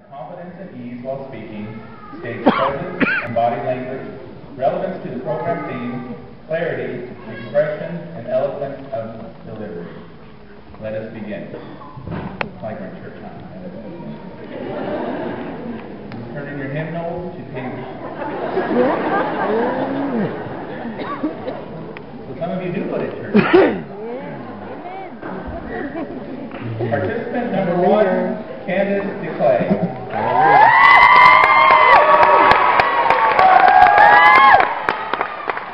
Confidence and ease while speaking, states presence and body language, relevance to the program theme, clarity, expression, and eloquence of delivery. Let us begin. Like our church time. Turning your hymnal to page. So some of you do go to church. Participant number 1, Kandace Declay.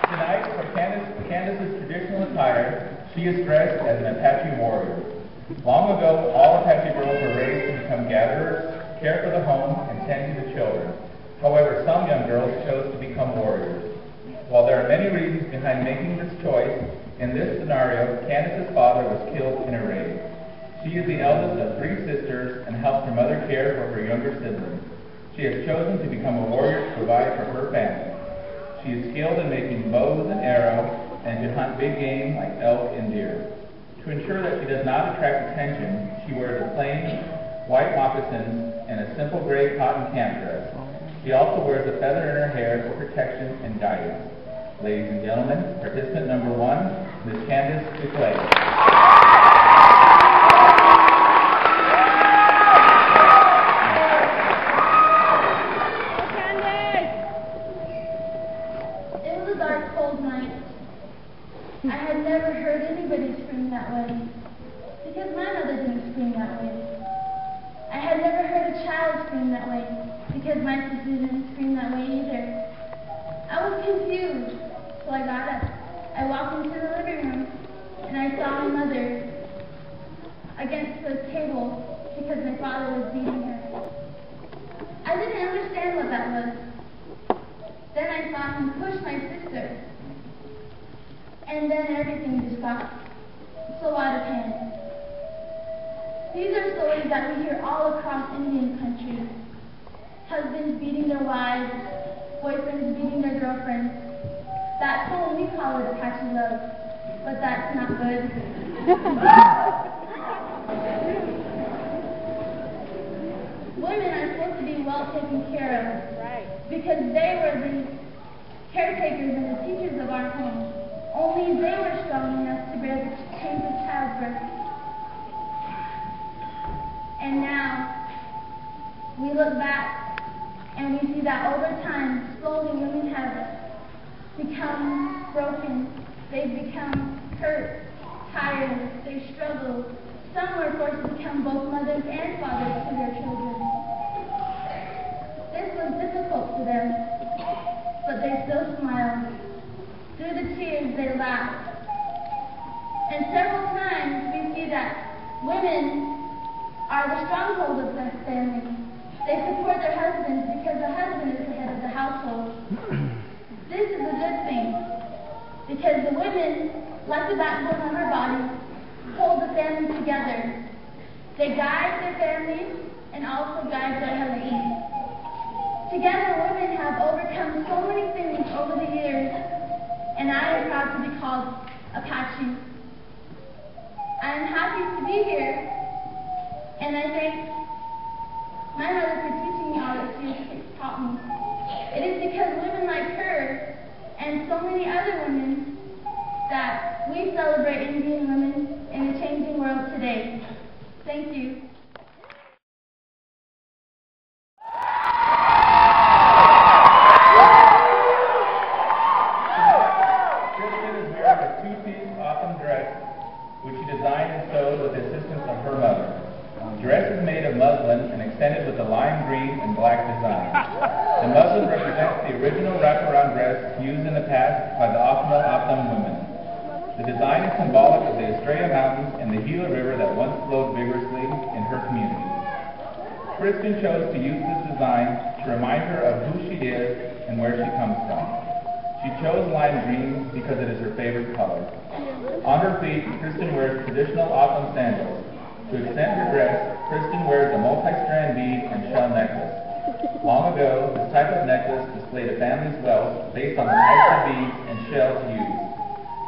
Tonight, for Kandace's traditional attire, she is dressed as an Apache warrior. Long ago, all Apache girls were raised to become gatherers, care for the home, and tend to the children. However, some young girls chose to become warriors. While there are many reasons behind making this choice, in this scenario, Kandace's father was killed in a raid. She is the eldest of 3 sisters and helps her mother care for her younger siblings. She has chosen to become a warrior to provide for her family. She is skilled in making bows and arrows and to hunt big game like elk and deer. To ensure that she does not attract attention, she wears a plain white moccasins and a simple gray cotton camp dress. She also wears a feather in her hair for protection and guidance. Ladies and gentlemen, participant number 1, Ms. Kandace Declay. I had never heard anybody scream that way, because my mother didn't scream that way. I had never heard a child scream that way, because my sister didn't scream that way either. I was confused, so I got up. I walked into the living room, and I saw my mother against the table because my father was beating her. I didn't understand what that was. Then I saw him push my sister. And then everything just got so out of hand. These are stories that we hear all across Indian country. Husbands beating their wives, boyfriends beating their girlfriends. That's what we call it Apache love, but that's not good. Women are supposed to be well taken care of, because they were the caretakers and the teachers of our home. Only they were strong enough to bear the pains of childbirth. And now, we look back and we see that over time, slowly women have become broken. They've become hurt, tired, they struggle. Some were forced to become both mothers and fathers to their children. This was difficult for them, but they still smiled. Through the tears, they laughed. And several times, we see that women are the stronghold of their family. They support their husbands because the husband is the head of the household. This is a good thing, because the women, like the backbone of her body, hold the family together. They guide their family and also guide their husbands. Together, women have overcome so many things over the years, and I am proud to be called Apache. I am happy to be here, and I thank my mother for teaching me all that she has taught me. It is because women like her and so many other women that we celebrate Indian women in the changing world today. Thank you. Which she designed and sewed with the assistance of her mother. The dress is made of muslin and extended with a lime green and black design. The muslin represents the original wraparound dress used in the past by the Optam women. The design is symbolic of the Estrella Mountains and the Gila River that once flowed vigorously in her community. Kristen chose to use this design to remind her of who she is and where she comes from. She chose lime green because it is her favorite color. On her feet, Kristen wears traditional Optam sandals. To extend her dress, Kristen wears a multi-strand bead and shell necklace. Long ago, this type of necklace displayed a family's wealth based on the types of beads and shells used.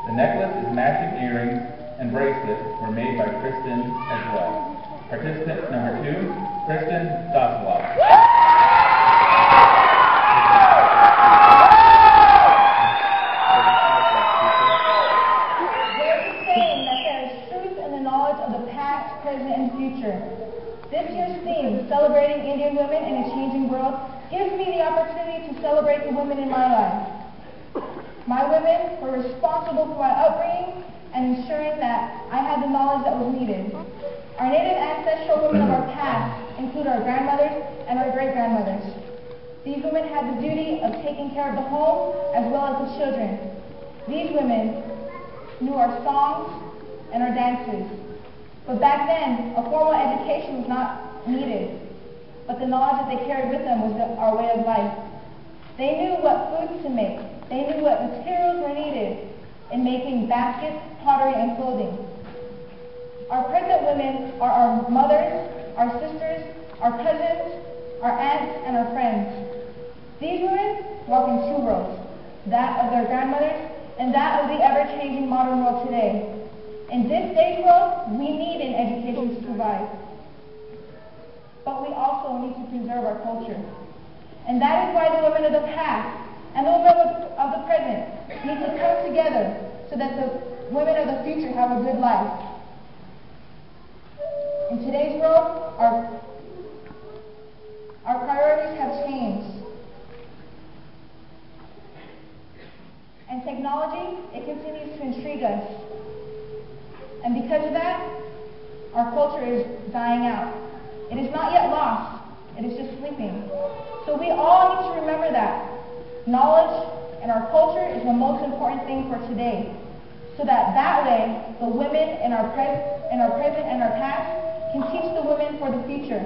The necklace is matching earrings and bracelets were made by Kristen as well. Participant number 2, Kristen, Dosela. Present and future. This year's theme, Celebrating Indian Women in a Changing World, gives me the opportunity to celebrate the women in my life. My women were responsible for my upbringing and ensuring that I had the knowledge that was needed. Our native ancestral women of our past include our grandmothers and our great-grandmothers. These women had the duty of taking care of the home as well as the children. These women knew our songs and our dances. But back then, a formal education was not needed, but the knowledge that they carried with them was our way of life. They knew what foods to make. They knew what materials were needed in making baskets, pottery, and clothing. Our present women are our mothers, our sisters, our cousins, our aunts, and our friends. These women walk in two worlds, that of their grandmothers and that of the ever-changing modern world today. In this day's world, we need an education to survive. But we also need to preserve our culture. And that is why the women of the past and the women of the present need to come together so that the women of the future have a good life. In today's world, our priorities have changed. And technology, it continues to intrigue us. And because of that, our culture is dying out. It is not yet lost. It is just sleeping. So we all need to remember that. Knowledge and our culture is the most important thing for today. So that way, the women in our present and our past can teach the women for the future.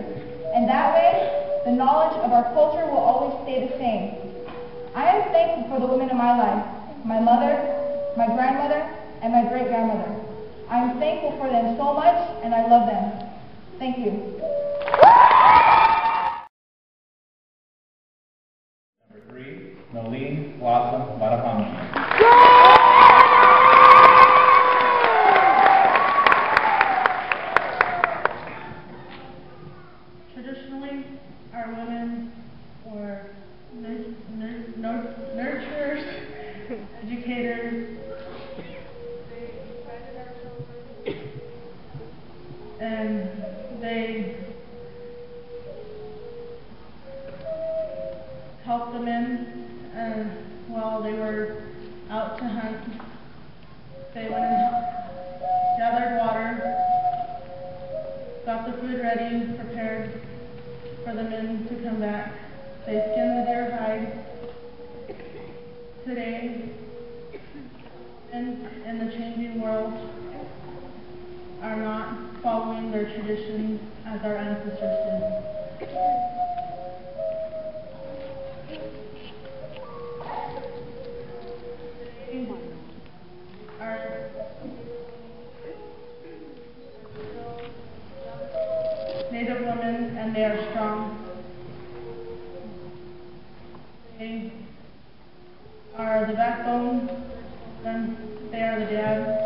And that way, the knowledge of our culture will always stay the same. I am thankful for the women in my life. My mother, my grandmother, and my great-grandmother. I am thankful for them so much, and I love them. Thank you. Number 3, Nolene, Watahomigie. Traditionally, our women were nurturers, educators, and they helped the men while they were out to hunt. They went and gathered water, got the food ready, prepared for the men to come back. They skinned the deer hide. Today, in the changing world, are not following their traditions as our ancestors did. Our Native women, and they are strong. They are the backbone, and they are the dad.